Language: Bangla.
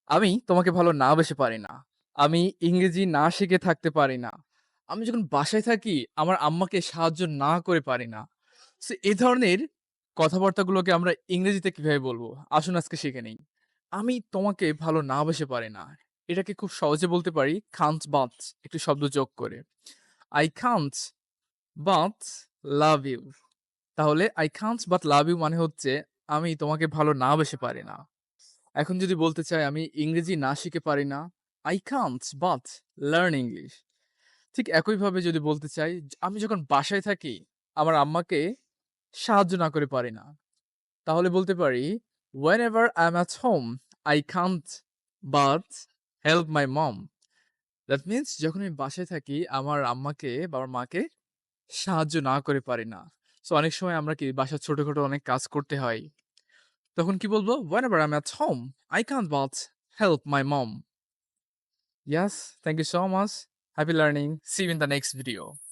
আমি তোমাকে ভালো না বেসে পারি না। আমি ইংরেজি না শিখে থাকতে পারি না। আমি যখন বাসায় থাকি আমার আম্মাকে সাহায্য না করে পারি না। সো এ ধরনের কথাবার্তাগুলোকে আমরা ইংরেজিতে কিভাবে বলবো? আসুন আজকে শিখে নেই। আমি তোমাকে ভালো না বেসে পারি না। এটাকে খুব সহজে বলতে পারি can't but একটু শব্দ যোগ করে। I can't but love you। তাহলে I can't but love you মানে হচ্ছে আমি তোমাকে ভালো না বেসে পারি না। এখন যদি বলতে চাই আমি ইংরেজি না শিখে পারি না, I can't but learn English। ঠিক একইভাবে যদি বলতে চাই আমি যখন বাসায় থাকি আমার আম্মাকে সাহায্য না করে পারি না। তাহলে বলতে পারি whenever I'm at home I can't but help my mom। That means যখন আমি বাসায় থাকি আমার আম্মাকে বা আমার মাকে সাহায্য না করে পারি না। সো অনেক সময় আমরা কি বাসার ছোটখাটো অনেক কাজ করতে হয়। তখন কি বলবো? Whenever I'm at home I can't but help my mom। Yes, thank you so much. Happy learning. See you in the next video.